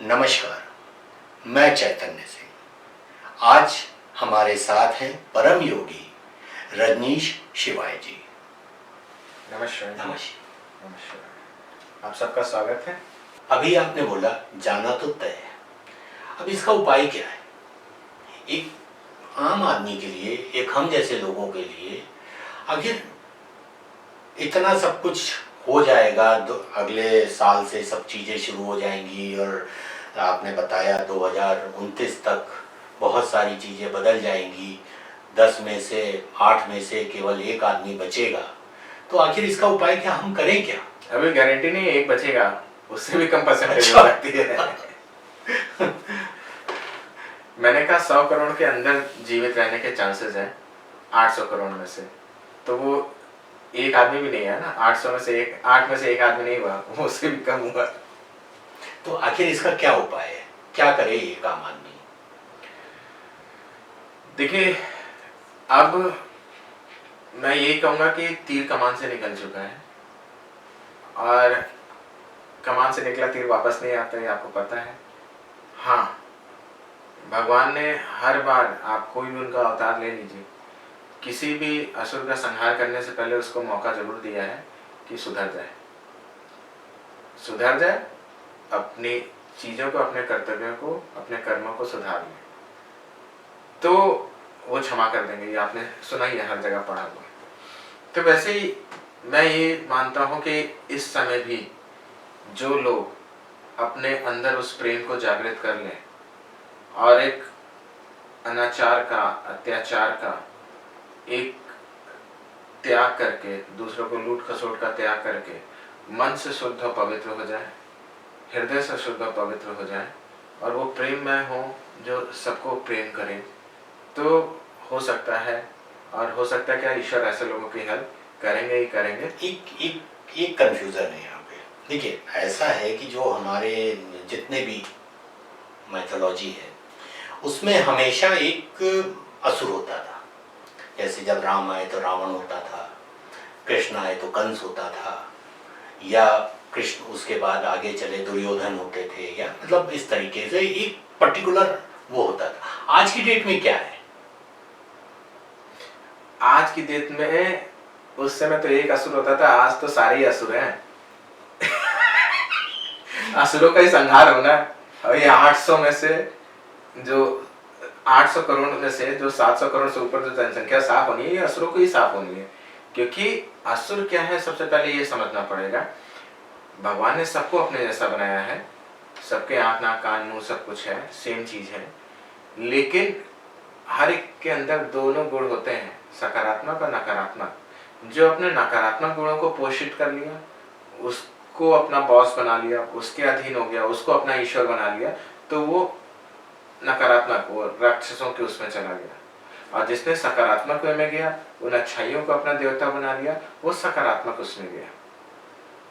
नमस्कार, मैं चैतन्य सिंह। आज हमारे साथ हैं परम योगी रजनीश शिवाय जी। नमस्कार। नमस्कार। नमस्कार। आप सबका स्वागत है। अभी आपने बोला जाना तो तय है, अब इसका उपाय क्या है? एक आम आदमी के लिए, एक हम जैसे लोगों के लिए, आखिर इतना सब कुछ हो जाएगा, अगले साल से सब चीज़ें शुरू हो जाएंगी और आपने बताया 2029 तक बहुत सारी चीज़ें बदल जाएंगी, 10 में से 8 में से केवल एक आदमी बचेगा, तो आखिर इसका उपाय क्या, हम करें क्या? अभी गारंटी नहीं है एक बचेगा, उससे भी कम परसेंटेज अच्छा। हो सकती है। मैंने कहा 100 करोड़ के अंदर जीवित रहने के चांसेस हैं 800 करोड़ में से, तो वो एक आदमी भी नहीं है ना। 800 में से 8 में से एक आदमी नहीं हुआ, वो उससे भी कम हुआ। तो आखिर इसका क्या उपाय है, क्या करे एक आम आदमी? देखिए, अब मैं ये कहूँगा कि तीर कमान से निकल चुका है और कमान से निकला तीर वापस नहीं आता, ये आपको पता है। हाँ, भगवान ने हर बार, आप कोई भी उनका अवतार ले लीजिए, किसी भी असुर का संहार करने से पहले उसको मौका जरूर दिया है कि सुधर जाए, अपनी चीज़ों को, अपने कर्तव्यों को, अपने कर्मों को सुधार ले, तो वो क्षमा कर देंगे। ये आपने सुना ही है, हर जगह पढ़ा हुआ। तो वैसे ही मैं ये मानता हूँ कि इस समय भी जो लोग अपने अंदर उस प्रेम को जागृत कर लें और एक अनाचार का, अत्याचार का एक त्याग करके, दूसरों को लूट खसोट का त्याग करके मन से शुद्ध और पवित्र हो जाए, हृदय से शुद्ध और पवित्र हो जाए और वो प्रेममय हो, जो सबको प्रेम करे, तो हो सकता है। और हो सकता है क्या, ईश्वर ऐसे लोगों की हेल्प करेंगे ही करेंगे। एक कंफ्यूजन है यहाँ पे। देखिए, ऐसा है कि जो हमारे जितने भी मैथोलॉजी है उसमें हमेशा एक असुर होता था। जैसे जब राम आए तो रावण होता था, कृष्ण आए तो कंस होता था, या कृष्ण उसके बाद आगे चले दुर्योधन होते थे, या मतलब इस तरीके से एक पर्टिकुलर वो होता था। आज की डेट में क्या है? आज की डेट में, उस समय तो एक असुर होता था, आज तो सारे ही असुर हैं। असुरों का ही संहार होना है। और ये 800 में से जो 800 करोड़ में से जो 700 करोड़ से ऊपर जो जनसंख्या साफ होनी है, ये असुरों को ही साफ होनी है। क्योंकि असुर क्या है, सबसे पहले ये समझना पड़ेगा, भगवान ने सबको अपने जैसा बनाया है, सबके आंख नाक कान मुंह सब कुछ है, सेम चीज है, लेकिन हर एक के अंदर दोनों गुण होते हैं, सकारात्मक और नकारात्मक। जो अपने नकारात्मक गुणों को पोषित कर लिया, उसको अपना बॉस बना लिया, उसके अधीन हो गया, उसको अपना ईश्वर बना लिया, तो वो नकारात्मक, वो राक्षसों के उसमें चला गया। और जिसने सकारात्मक वे में गया, उन अच्छाइयों को अपना देवता बना लिया, वो सकारात्मक उसमें गया।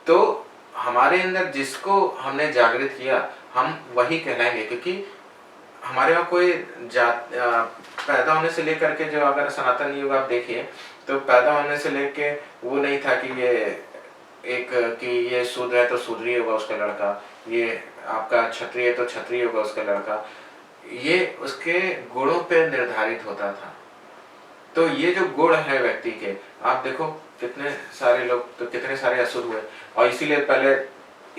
तो हमारे अंदर जिसको हमने जागृत किया, हम वही कहलाएंगे। क्योंकि हमारे यहाँ कोई जात, पैदा होने से लेकर के, जो अगर सनातन युग आप देखिए, तो पैदा होने से लेके वो नहीं था कि ये एक, कि ये शूद्र है तो शूद्र ही होगा उसका लड़का, ये आपका क्षत्रिय है तो क्षत्रिय होगा उसका लड़का। ये उसके गुणों पे निर्धारित होता था। तो ये जो गुण है व्यक्ति के, आप देखो कितने सारे लोग, तो कितने सारे असुर हुए। और इसीलिए पहले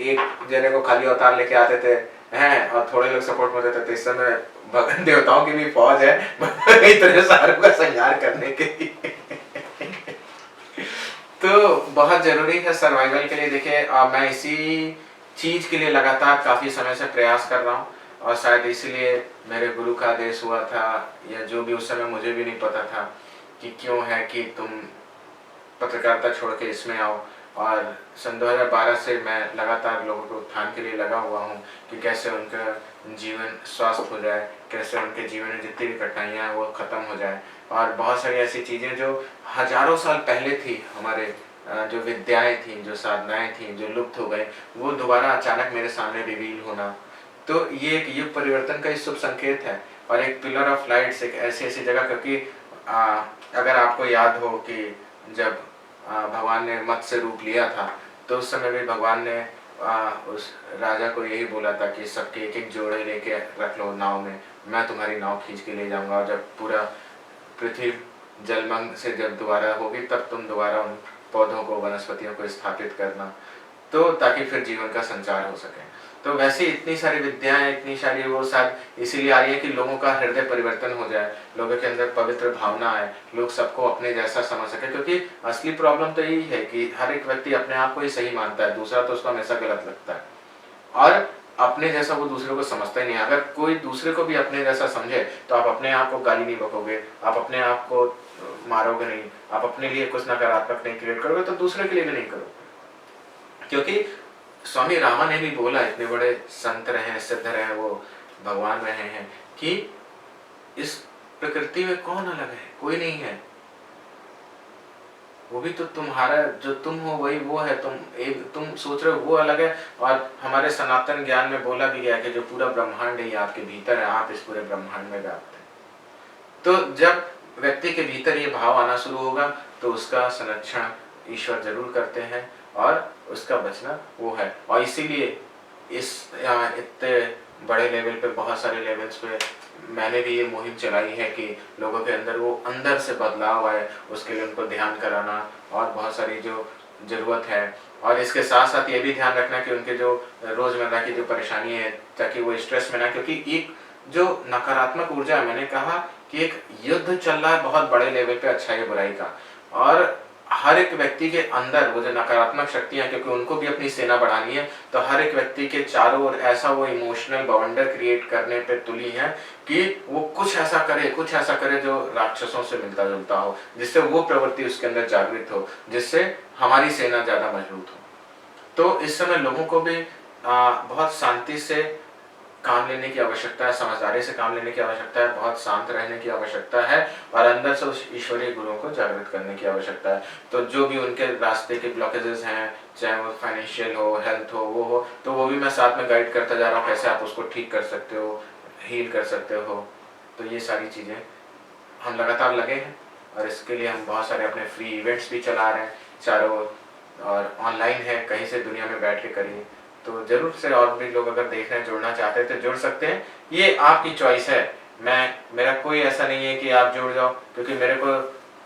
एक जने को खाली अवतार लेके आते थे हैं, और थोड़े लोग सपोर्ट में देते थे। इस समय भगवान देवताओं की भी फौज है इतने सारों का संहार करने के लिए। तो बहुत जरूरी है सर्वाइवल के लिए। देखिए, मैं इसी चीज के लिए लगातार काफी समय से प्रयास कर रहा हूँ, और शायद इसीलिए मेरे गुरु का आदेश हुआ था, या जो भी उस समय मुझे भी नहीं पता था कि क्यों है कि तुम पत्रकारिता छोड़ के इसमें आओ। और सन 2012 से मैं लगातार लोगों को उत्थान के लिए लगा हुआ हूँ कि कैसे उनका जीवन स्वस्थ हो जाए, कैसे उनके जीवन में जितनी भी कठिनाइयाँ हैं वो ख़त्म हो जाए। और बहुत सारी ऐसी चीज़ें जो हजारों साल पहले थी, हमारे जो विद्याएं थी, जो साधनाएं थी, जो लुप्त हो गए, वो दोबारा अचानक मेरे सामने रिवील होना, तो ये एक युग परिवर्तन का शुभ संकेत है। और एक पिलर ऑफ लाइट्स, एक ऐसी ऐसी जगह, क्योंकि अगर आपको याद हो कि जब भगवान ने मत्स्य रूप लिया था, तो उस समय भी भगवान ने उस राजा को यही बोला था कि सबके एक एक जोड़े लेके रख लो नाव में, मैं तुम्हारी नाव खींच के ले जाऊंगा, और जब पूरा पृथ्वी जलमग्न से जब दोबारा होगी तब तुम दोबारा उन पौधों को, वनस्पतियों को स्थापित करना, तो ताकि फिर जीवन का संचार हो सके। तो वैसे इतनी सारी विद्याएं, इतनी सारी वो शायद इसीलिए आ रही है कि लोगों का हृदय परिवर्तन हो जाए, लोगों के अंदर पवित्र भावना आए, लोग सबको अपने जैसा समझ सके। क्योंकि असली प्रॉब्लम तो यही है कि हर एक व्यक्ति अपने आप को ही सही मानता है, दूसरा तो उसको हमेशा गलत लगता है, और अपने जैसा वो दूसरे को समझता ही नहीं। अगर कोई दूसरे को भी अपने जैसा समझे तो आप अपने आप को गाली नहीं बकोगे, आप अपने आप को मारोगे नहीं, आप अपने लिए कुछ नकारात्मक नहीं क्रिएट करोगे तो दूसरे के लिए भी नहीं करोगे। क्योंकि स्वामी रामा ने भी बोला, इतने बड़े संत रहे, सिद्ध रहे, वो भगवान रहे हैं, कि इस प्रकृति में कौन अलग है, कोई नहीं है, वो भी तो तुम्हारा, जो तुम हो वही वो है, तुम सोच रहे हो वो अलग है। और हमारे सनातन ज्ञान में बोला भी गया कि जो पूरा ब्रह्मांड है ये आपके भीतर है, आप इस पूरे ब्रह्मांड में व्याप्त है। तो जब व्यक्ति के भीतर ये भाव आना शुरू होगा तो उसका संरक्षण ईश्वर जरूर करते हैं, और उसका बचना वो है। और इसीलिए इस इतने बड़े लेवल पे, बहुत सारे लेवल्स पे मैंने भी ये मुहिम चलाई है कि लोगों के अंदर वो अंदर से बदलाव आए, उसके लिए उनको ध्यान कराना और बहुत सारी जो ज़रूरत है। और इसके साथ साथ ये भी ध्यान रखना कि उनके जो रोज़मर्रा की जो परेशानी है, ताकि वो स्ट्रेस में ना, क्योंकि एक जो नकारात्मक ऊर्जा है, मैंने कहा कि एक युद्ध चल रहा है बहुत बड़े लेवल पे अच्छाई बुराई का, और हर एक व्यक्ति के अंदर वो जो नकारात्मक शक्तियां, क्योंकि उनको भी अपनी सेना बढ़ानी है, तो हर एक व्यक्ति के चारों ओर ऐसा वो इमोशनल बवंडर क्रिएट करने पे तुली है कि वो कुछ ऐसा करे जो राक्षसों से मिलता जुलता हो, जिससे वो प्रवृत्ति उसके अंदर जागृत हो, जिससे हमारी सेना ज्यादा मजबूत हो। तो इस समय लोगों को भी बहुत शांति से काम लेने की आवश्यकता है, समझदारी से काम लेने की आवश्यकता है, बहुत शांत रहने की आवश्यकता है, और अंदर से उस ईश्वरीय गुरुओं को जागृत करने की आवश्यकता है। तो जो भी उनके रास्ते के ब्लॉकेजेस हैं, चाहे वो फाइनेंशियल हो, हेल्थ हो, तो वो भी मैं साथ में गाइड करता जा रहा हूँ, कैसे आप उसको ठीक कर सकते हो, हील कर सकते हो। तो ये सारी चीज़ें हम लगातार लगे हैं, और इसके लिए हम बहुत सारे अपने फ्री इवेंट्स भी चला रहे हैं चारों ओर, और ऑनलाइन है, कहीं से दुनिया में बैठ के करिए। तो जरूर से और भी लोग अगर देखना जुड़ना चाहते हैं तो जुड़ सकते हैं, ये आपकी चॉइस है। मेरा कोई ऐसा नहीं है कि आप जुड़ जाओ, क्योंकि मेरे को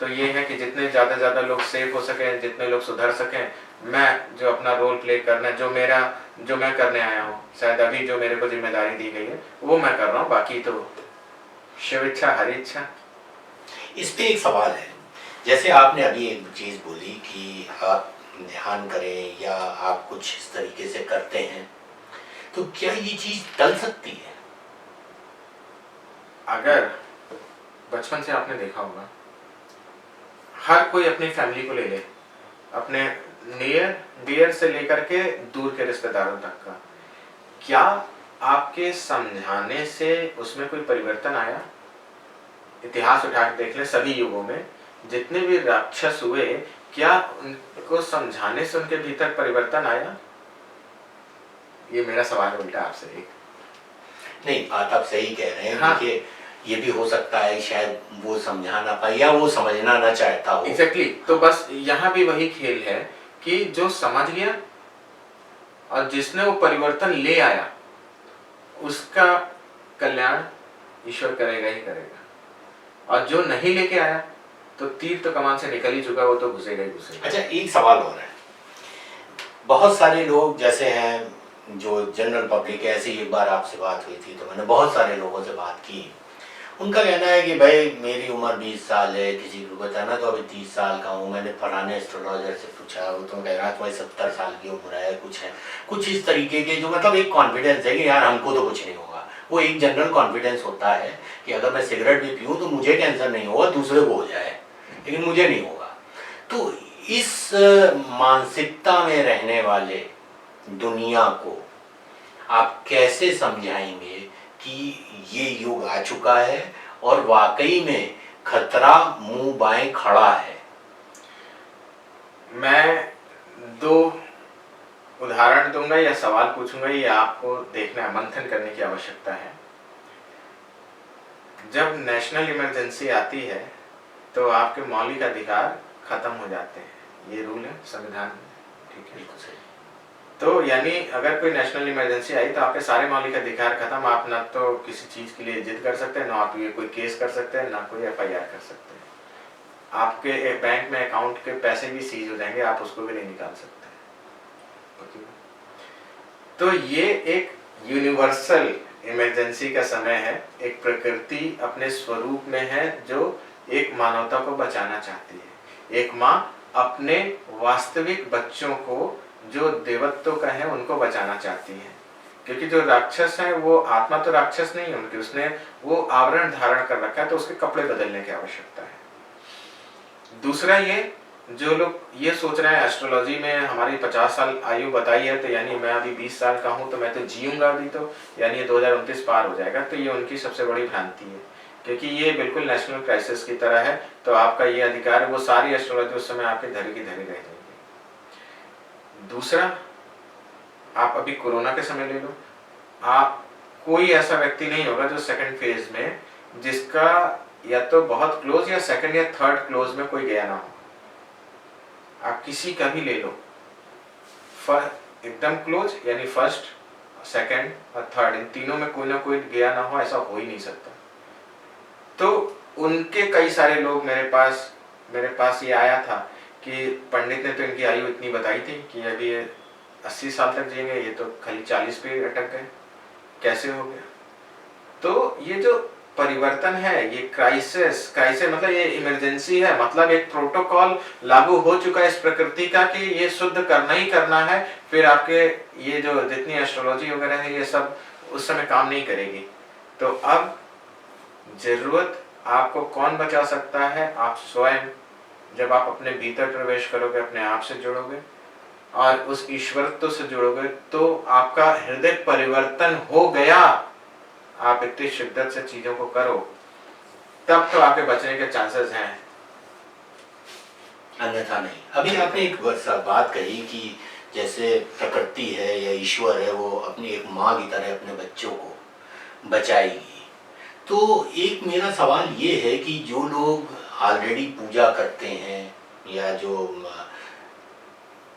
तो ये है कि जितने ज़्यादा लोग सेफ हो सकें, जितने लोग सुधर सकें, मैं जो अपना रोल प्ले करना है, जो मैं करने आया हूँ, शायद अभी जो मेरे को जिम्मेदारी दी गई है वो मैं कर रहा हूँ, बाकी तो शिव इच्छा हरि इच्छा। इस पे एक सवाल है, जैसे आपने अभी एक चीज़ बोली कि आप ध्यान करें या आप कुछ इस तरीके से करते हैं, तो क्या ये चीज़ टल सकती है? अगर बचपन से आपने देखा होगा, हर कोई अपनी फैमिली को ले ले, अपने नियर डियर से लेकर के दूर के रिश्तेदारों तक का, क्या आपके समझाने से उसमें कोई परिवर्तन आया? इतिहास उठा के देख ले, सभी युगों में जितने भी राक्षस हुए, क्या उनको समझाने से उनके भीतर परिवर्तन आया? ये मेरा सवाल उल्टा आपसे। एक नहीं, बात आप सही कह रहे हैं। हाँ। देखिए, ये भी हो सकता है शायद वो समझा ना पाए या वो समझना ना चाहता हो। एग्जैक्टली। तो बस यहाँ भी वही खेल है कि जो समझ गया और जिसने वो परिवर्तन ले आया, उसका कल्याण ईश्वर करेगा ही करेगा, और जो नहीं लेके आया तो तीर तो कमान से निकल ही चुका, वो तो घुसेगा ही घुसेगा। अच्छा, एक सवाल और है। बहुत सारे लोग जैसे हैं जो जनरल पब्लिक है, ऐसी एक बार आपसे बात हुई थी तो मैंने बहुत सारे लोगों से बात की, उनका कहना है कि भाई मेरी उम्र 20 साल है, किसी को बताना तो अभी 30 साल का हूँ, मैंने फलाने एस्ट्रोलॉजर से पूछा, वो तो कह रहा तुम्हारी 70 साल की उम्र है, कुछ इस तरीके के, जो मतलब एक कॉन्फिडेंस है कि यार हमको तो कुछ नहीं होगा। वो एक जनरल कॉन्फिडेंस होता है कि अगर मैं सिगरेट भी पीऊँ तो मुझे कैंसर नहीं होगा, दूसरे को हो जाए, लेकिन मुझे नहीं होगा। तो इस मानसिकता में रहने वाले दुनिया को आप कैसे समझाएंगे कि ये युग आ चुका है और वाकई में खतरा मुंह बाएं खड़ा है? मैं दो उदाहरण दूंगा या सवाल पूछूंगा, ये आपको देखना, मंथन करने की आवश्यकता है। जब नेशनल इमरजेंसी आती है तो आपके मौलिक अधिकार खत्म हो जाते हैं, ये रूल है संविधान में, ठीक है? तो यानी अगर कोई नेशनल इमरजेंसी आई तो आपके सारे मौलिक अधिकार खत्म। आप ना तो किसी चीज के लिए जिद कर सकते हैं, ना आप ये कोई केस कर सकते हैं, ना कोई एफआईआर कर सकते हैं। आपके बैंक में अकाउंट के पैसे भी सीज हो जाएंगे, आप उसको भी नहीं निकाल सकते। तो ये एक यूनिवर्सल इमरजेंसी का समय है। एक प्रकृति अपने स्वरूप में है जो एक मानवता को बचाना चाहती है। एक माँ अपने वास्तविक बच्चों को जो देवत्व का है उनको बचाना चाहती है, क्योंकि जो राक्षस है वो आत्मा तो राक्षस नहीं है उनकी, उसने वो आवरण धारण कर रखा है, तो उसके कपड़े बदलने की आवश्यकता है। दूसरा, ये जो लोग ये सोच रहे हैं एस्ट्रोलॉजी में हमारी 50 साल आयु बताई है, तो यानी मैं अभी 20 साल का हूँ तो मैं तो जीऊंगा अभी, तो यानी ये 2029 पार हो जाएगा, तो ये उनकी सबसे बड़ी भ्रांति है, क्योंकि ये बिल्कुल नेशनल क्राइसिस की तरह है। तो आपका ये अधिकार है, वो सारी एस्ट्रोलॉजी उस समय आपके धरी की धरी रह जाएगी। दूसरा, आप अभी कोरोना के समय ले लो, आप कोई ऐसा व्यक्ति नहीं होगा जो सेकंड फेज में जिसका या तो बहुत क्लोज या सेकंड या थर्ड क्लोज में कोई गया ना हो। आप किसी का भी ले लो, एकदम क्लोज यानी फर्स्ट, सेकंड और थर्ड, इन तीनों में कोई ना कोई गया ना हो, ऐसा हो ही नहीं सकता। तो उनके कई सारे लोग मेरे पास ये आया था कि पंडित ने तो इनकी आयु इतनी बताई थी कि अभी ये 80 साल तक जिएंगे, ये तो खाली 40 पे अटक गए, कैसे हो गया? तो ये जो परिवर्तन है, ये क्राइसिस मतलब ये इमरजेंसी है, मतलब एक प्रोटोकॉल लागू हो चुका है इस प्रकृति का कि ये शुद्ध करना ही करना है। फिर आपके ये जो जितनी एस्ट्रोलॉजी वगैरह है ये सब उस समय काम नहीं करेगी। तो अब जरूरत आपको कौन बचा सकता है? आप स्वयं। जब आप अपने भीतर प्रवेश करोगे, अपने आप से जुड़ोगे और उस ईश्वरत्व से जुड़ोगे, तो आपका हृदय परिवर्तन हो गया। आप इतनी शिद्दत से चीजों को करो, तब तो आपके बचने के चांसेस हैं, अन्यथा नहीं। अभी आपने एक बात कही कि जैसे प्रकृति है या ईश्वर है वो अपनी एक माँ की तरह अपने बच्चों को बचाएगी। तो एक मेरा सवाल ये है कि जो लोग ऑलरेडी पूजा करते हैं या जो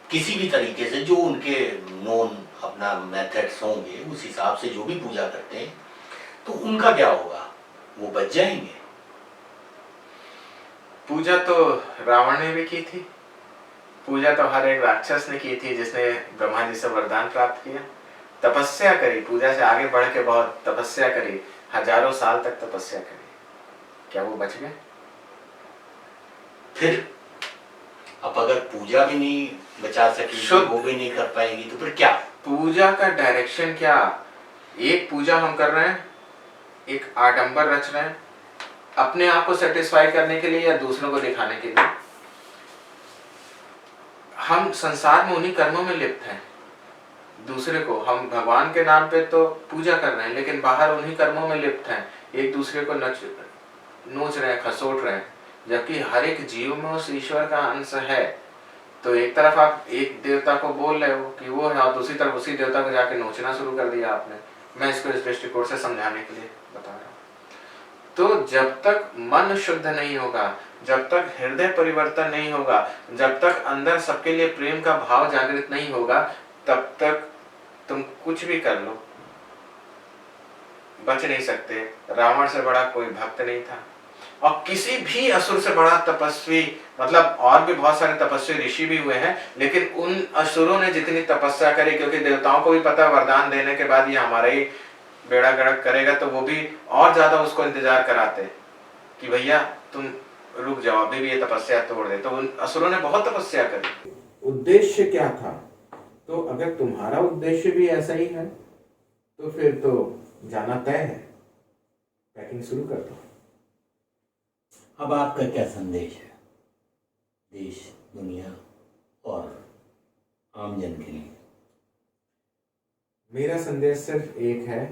किसी भी तरीके से जो उनके नोन अपना मेथड्स होंगे उस हिसाब से जो भी पूजा करते हैं, तो उनका क्या होगा? वो बच जाएंगे? पूजा तो रावण ने भी की थी, पूजा तो हर एक राक्षस ने की थी जिसने ब्रह्मा जी से वरदान प्राप्त किया, तपस्या करी, पूजा से आगे बढ़ के बहुत तपस्या करी, हजारों साल तक तपस्या करी, क्या वो बच गए? फिर अब अगर पूजा भी नहीं बचा सकी, वो भी नहीं कर पाएगी, तो फिर क्या? पूजा का डायरेक्शन क्या? एक पूजा हम कर रहे हैं, एक आडंबर रच रहे हैं अपने आप को सेटिस्फाई करने के लिए या दूसरों को दिखाने के लिए। हम संसार में उन्हीं कर्मों में लिप्त हैं। दूसरे को हम भगवान के नाम पे तो पूजा कर रहे हैं, लेकिन बाहर उन्हीं कर्मों में लिप्त हैं, एक दूसरे को नोच रहे हैं, खसोट रहे हैं, जबकि हर एक जीव में उस ईश्वर का अंश है। तो एक तरफ आप एक देवता को बोल रहे हो कि वो है, और दूसरी तरफ उसी देवता को जाके नोचना शुरू कर दिया आपने। मैं इसको इस दृष्टिकोण से समझाने के लिए बता रहा हूँ। तो जब तक मन शुद्ध नहीं होगा, जब तक हृदय परिवर्तन नहीं होगा, जब तक अंदर सबके लिए प्रेम का भाव जागृत नहीं होगा, तब तक तुम कुछ भी कर लो, बच नहीं सकते। रावण से बड़ा कोई भक्त नहीं था, और किसी भी असुर से बड़ा तपस्वी, मतलब और भी बहुत सारे तपस्वी ऋषि भी हुए हैं, लेकिन उन असुरों ने जितनी तपस्या करी, क्योंकि देवताओं को भी पता वरदान देने के बाद ये हमारा ही बेड़ा गर्क करेगा, तो वो भी और ज्यादा उसको इंतजार कराते कि भैया तुम रुक जाओ, अभी भी ये तपस्या तोड़ दे। तो उन असुरों ने बहुत तपस्या करी। उद्देश्य क्या था? तो अगर तुम्हारा उद्देश्य भी ऐसा ही है तो फिर तो जाना तय है, पैकिंग शुरू कर दो। अब आपका क्या संदेश है देश, दुनिया और आमजन के लिए? मेरा संदेश सिर्फ एक है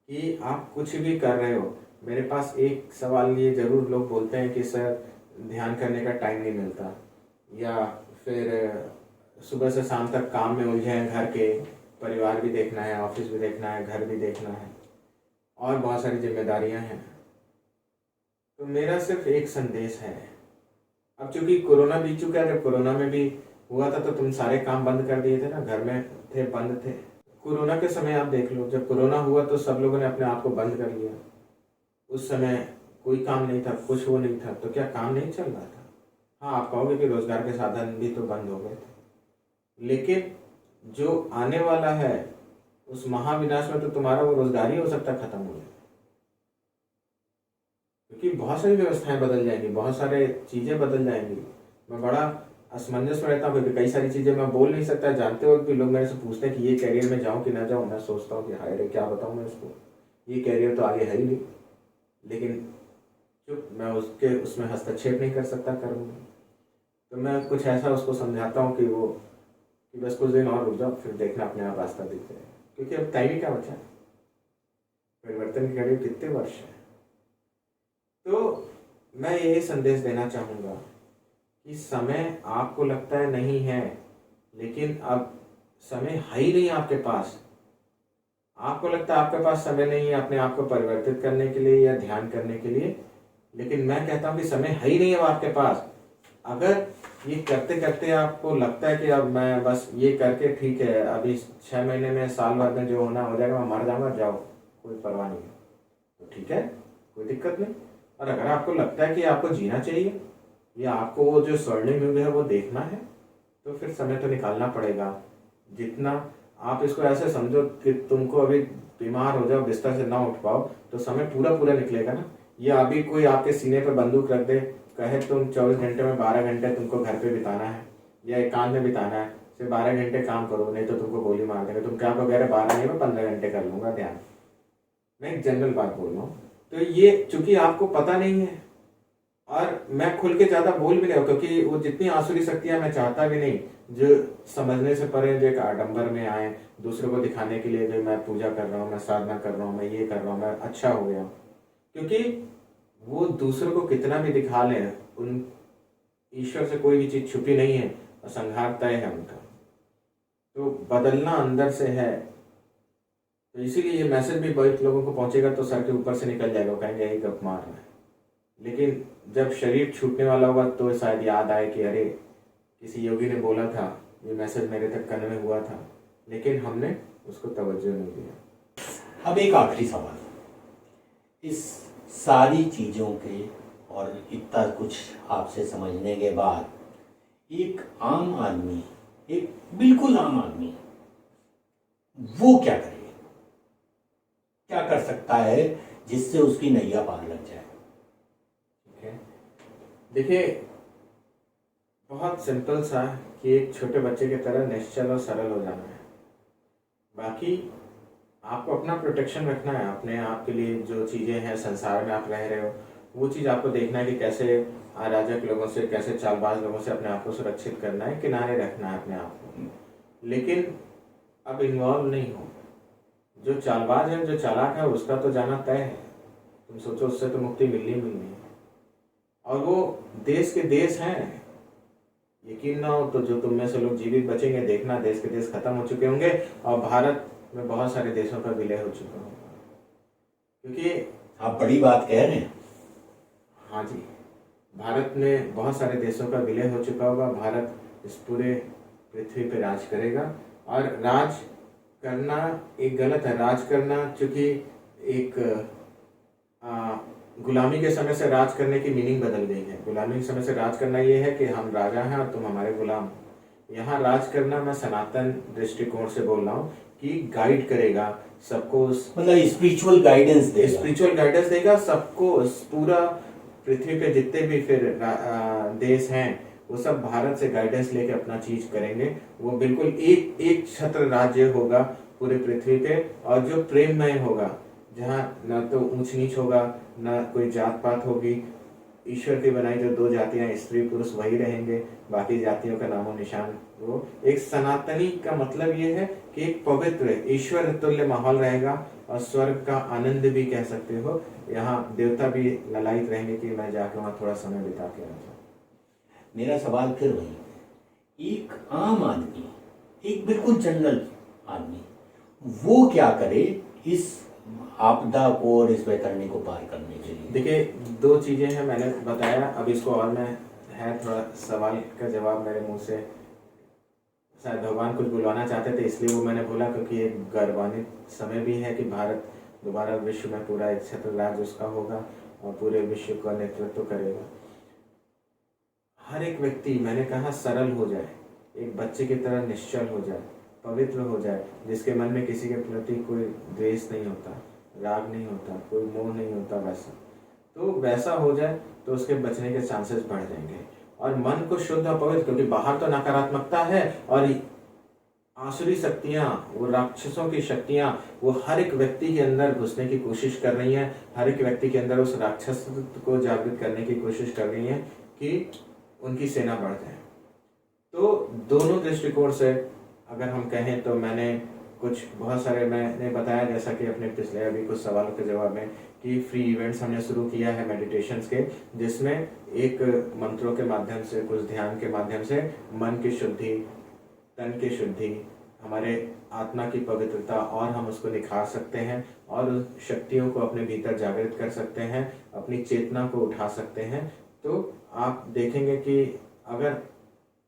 कि आप कुछ भी कर रहे हो। मेरे पास एक सवाल ये जरूर लोग बोलते हैं कि सर ध्यान करने का टाइम नहीं मिलता, या फिर सुबह से शाम तक काम में उलझे हैं, घर के परिवार भी देखना है, ऑफिस भी देखना है, घर भी देखना है, और बहुत सारी जिम्मेदारियां हैं। तो मेरा सिर्फ एक संदेश है, अब चूंकि कोरोना बीत चुका है, जब कोरोना में भी हुआ था तो तुम सारे काम बंद कर दिए थे ना, घर में थे, बंद थे। कोरोना के समय आप देख लो, जब कोरोना हुआ तो सब लोगों ने अपने आप को बंद कर लिया। उस समय कोई काम नहीं था, कुछ वो नहीं था, तो क्या काम नहीं चल रहा था? हाँ, आप कहोगे कि रोजगार के साधन भी तो बंद हो गए थे, लेकिन जो आने वाला है उस महाविनाश में तो तुम्हारा वो रोजगार ही हो सकता है खत्म हो जाए, क्योंकि बहुत सारी व्यवस्थाएं बदल जाएंगी, बहुत सारे चीजें बदल जाएंगी। मैं बड़ा असमंजस में रहता हूँ क्योंकि कई सारी चीजें मैं बोल नहीं सकता। जानते वक्त भी लोग मेरे से पूछते हैं कि ये कैरियर में जाऊँ कि ना जाऊँ। मैं सोचता हूँ कि हाय रे, क्या बताऊँ मैं इसको, ये कैरियर तो आगे है ही नहीं, लेकिन चुप, मैं उसके उसमें हस्तक्षेप नहीं कर सकता कर्म में। तो मैं कुछ ऐसा उसको समझाता हूँ कि वो कि बस कुछ दिन और रुक जाओ, फिर देखना अपने आप रास्ता दिख जाएगा, क्योंकि अब टाइम ही क्या बचा है, परिवर्तन की घड़ी कितने वर्ष है। तो मैं यही संदेश देना चाहूँगा कि समय आपको लगता है नहीं है, लेकिन अब समय है ही नहीं आपके पास। आपको लगता है आपके पास समय नहीं है अपने आप को परिवर्तित करने के लिए या ध्यान करने के लिए, लेकिन मैं कहता हूँ कि समय है ही नहीं अब आपके पास। अगर ये करते करते आपको लगता है कि अब मैं बस ये करके ठीक है, अभी 6 महीने में, साल भर में जो होना हो जाएगा, मैं मर जाऊंगा, जाओ, कोई परवाह नहीं है, तो ठीक है, कोई दिक्कत नहीं। और अगर आपको लगता है कि आपको जीना चाहिए या आपको वो जो स्वर्णिम युग है वो देखना है, तो फिर समय तो निकालना पड़ेगा। जितना आप इसको ऐसे समझो कि तुमको अभी बीमार हो जाओ, बिस्तर से ना उठ पाओ, तो समय पूरा पूरा निकलेगा ना। या अभी कोई आपके सीने पर बंदूक रख दे, कहे तुम 24 घंटे में 12 घंटे तुमको घर पे बिताना है या एकांत में बिताना है, सिर्फ 12 घंटे काम करो, नहीं तो तुमको गोली मार देंगे। तुम क्या कहोगे, 12 नहीं, मैं 15 घंटे कर लूंगा ध्यान। मैं एक जनरल बात बोल रहा हूँ। तो ये चूंकि आपको पता नहीं है, और मैं खुल के ज्यादा बोल भी नहीं हूँ, क्योंकि वो जितनी आसुरी शक्तियां मैं चाहता भी नहीं, जो समझने से परे, जो एक आडंबर में आए, दूसरों को दिखाने के लिए, जो मैं पूजा कर रहा हूँ, मैं साधना कर रहा हूँ, मैं ये कर रहा हूँ, मैं अच्छा हो गया हूँ, क्योंकि वो दूसरों को कितना भी दिखा लें, उन ईश्वर से कोई भी चीज छुपी नहीं है और संहार तय है उनका। तो बदलना अंदर से है। तो इसीलिए ये मैसेज भी बहुत लोगों को पहुंचेगा तो सर के ऊपर से निकल जाएगा, कहेंगे यही गप मार रहा है। लेकिन जब शरीर छूटने वाला होगा तो शायद याद आए कि अरे, किसी योगी ने बोला था, ये मैसेज मेरे तक कान में हुआ था, लेकिन हमने उसको तवज्जो नहीं दिया। अब एक आखिरी सवाल, इस सारी चीज़ों के और इतना कुछ आपसे समझने के बाद एक आम आदमी, एक बिल्कुल आम आदमी, वो क्या करे, क्या कर सकता है जिससे उसकी नैया पार लग जाए? ठीक है, देखिए, बहुत सिंपल सा कि एक छोटे बच्चे की तरह निश्चल और सरल हो जाना है। बाकी आपको अपना प्रोटेक्शन रखना है, अपने आप के लिए जो चीज़ें हैं, संसार में आप रह रहे हो, वो चीज़ आपको देखना है कि कैसे अराजक लोगों से, कैसे चालबाज लोगों से अपने आप को सुरक्षित करना है, किनारे रखना है अपने आप को। लेकिन अब इन्वॉल्व नहीं हो। जो चालबाज है, जो चालाक है, उसका तो जाना तय है। तुम सोचो, उससे तो मुक्ति मिलनी मिलनी है। और वो देश के देश हैं, यकीन ना हो तो जो तुम में से लोग जीवित बचेंगे, देखना देश के देश खत्म हो चुके होंगे और भारत में बहुत सारे देशों का विलय हो चुका होगा। क्योंकि आप बड़ी बात कह रहे हैं। हाँ जी, भारत में बहुत सारे देशों का विलय हो चुका होगा। भारत इस पूरे पृथ्वी पे राज करेगा। और राज करना एक गलत है, राज करना चूंकि एक गुलामी के समय से राज करने की मीनिंग बदल गई है। गुलामी के समय से राज करना ये है कि हम राजा हैं और तुम हमारे गुलाम। यहाँ राज करना मैं सनातन दृष्टिकोण से बोल रहा हूँ कि गाइड करेगा सबको, मतलब स्पिरिचुअल गाइडेंस देगा, स्पिरिचुअल गाइडेंस देगा सबको। पूरा पृथ्वी पे जितने भी फिर देश हैं, वो सब भारत से गाइडेंस लेके अपना चीज करेंगे। वो बिल्कुल एक एक छत्र राज्य होगा पूरे पृथ्वी पे, और जो प्रेममय होगा, जहाँ ना तो ऊंच नीच होगा, ना कोई जात पात होगी। ईश्वर की बनाई जो 2 जातियां, स्त्री पुरुष, वही रहेंगे, बाकी जातियों का नामो निशान। वो एक सनातनी का मतलब ये है कि एक पवित्र ईश्वर तुल्य माहौल रहेगा, और स्वर्ग का आनंद भी कह सकते हो। यहाँ देवता भी ललायित रहेंगे कि मैं जाकर वहाँ थोड़ा समय बिता के आ जाऊँ। मेरा सवाल फिर वही, एक आम आदमी, एक बिल्कुल जनरल आदमी, वो क्या करे इस आपदा को और इस वैतरणी को पार करने के लिए? देखिए, 2 चीजें हैं, मैंने बताया। अब इसको और मैं है थोड़ा सवाल का जवाब मेरे मुंह से शायद भगवान कुछ बुलवाना चाहते थे, इसलिए वो मैंने बोला, क्योंकि एक गर्वान्वित समय भी है कि भारत दोबारा विश्व में पूरा एक छत्र राज्य उसका होगा और पूरे विश्व का नेतृत्व करेगा। हर एक व्यक्ति, मैंने कहा, सरल हो जाए, एक बच्चे की तरह निश्चल हो जाए, पवित्र हो जाए, जिसके मन में किसी के प्रति कोई द्वेष नहीं होता, राग नहीं होता, कोई मोह नहीं होता, वैसा हो जाए तो उसके बचने के चांसेस बढ़ जाएंगे। और मन को शुद्ध और पवित्र, क्योंकि बाहर तो नकारात्मकता है और आसुरी शक्तियाँ, वो राक्षसों की शक्तियाँ, वो हर एक व्यक्ति के अंदर घुसने की कोशिश कर रही हैं, हर एक व्यक्ति के अंदर उस राक्षस को जागृत करने की कोशिश कर रही हैं कि उनकी सेना बढ़ जाए। तो दोनों दृष्टिकोण से अगर हम कहें तो बहुत सारे मैंने बताया, जैसा कि अपने पिछले अभी कुछ सवालों के जवाब में, कि फ्री इवेंट्स हमने शुरू किया है मेडिटेशंस के, जिसमें एक मंत्रों के माध्यम से, कुछ ध्यान के माध्यम से मन की शुद्धि, तन की शुद्धि, हमारे आत्मा की पवित्रता, और हम उसको निखार सकते हैं और उन शक्तियों को अपने भीतर जागृत कर सकते हैं, अपनी चेतना को उठा सकते हैं। तो आप देखेंगे कि अगर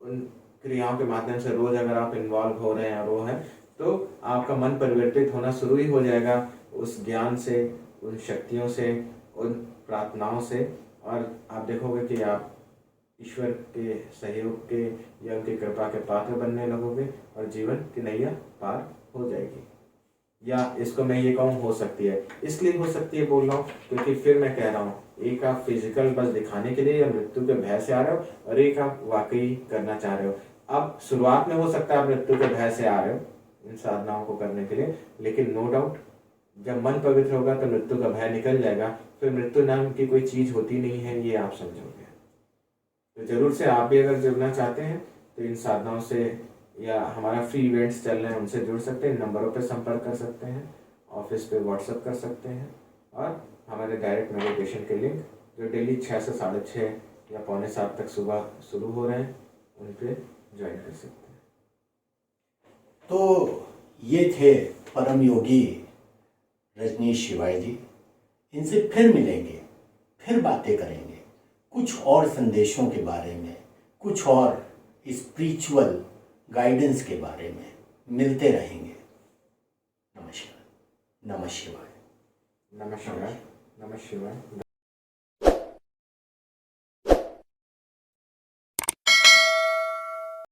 उन क्रियाओं के माध्यम से रोज अगर आप इन्वॉल्व हो रहे हैं और वो है, तो आपका मन परिवर्तित होना शुरू ही हो जाएगा उस ज्ञान से, उन शक्तियों से, उन प्रार्थनाओं से, और आप देखोगे कि आप ईश्वर के सहयोग के या उनकी कृपा के पात्र बनने लगोगे और जीवन की नैया पार हो जाएगी। या इसको मैं ये कहूँ, हो सकती है, इसलिए हो सकती है बोल रहा हूँ क्योंकि फिर मैं कह रहा हूँ, एक आप फिजिकल बस दिखाने के लिए या मृत्यु के भय से आ रहे हो, और एक आप वाकई करना चाह रहे हो। अब शुरुआत में हो सकता है आप मृत्यु के भय से आ रहे हो इन साधनाओं को करने के लिए, लेकिन नो डाउट जब मन पवित्र होगा तो मृत्यु का भय निकल जाएगा, फिर मृत्यु नाम की कोई चीज होती नहीं है, ये आप समझोगे। तो जरूर से आप भी अगर जुड़ना चाहते हैं तो इन साधनाओं से, या हमारा फ्री इवेंट्स चल रहे हैं उनसे जुड़ सकते हैं, नंबरों पर संपर्क कर सकते हैं, ऑफिस पे व्हाट्सएप कर सकते हैं, और हमारे डायरेक्ट मेडिटेशन के लिंक जो डेली 6 से 6:30 या 6:45 तक सुबह शुरू हो रहे हैं, उन पर ज्वाइन कर सकते हैं। तो ये थे परम योगी रजनीश शिवाय जी। इनसे फिर मिलेंगे, फिर बातें करेंगे कुछ और संदेशों के बारे में, कुछ और स्पिरिचुअल गाइडेंस के बारे में मिलते रहेंगे। नमस्कार। नमः शिवाय। नमः शिवाय। नमः शिवाय।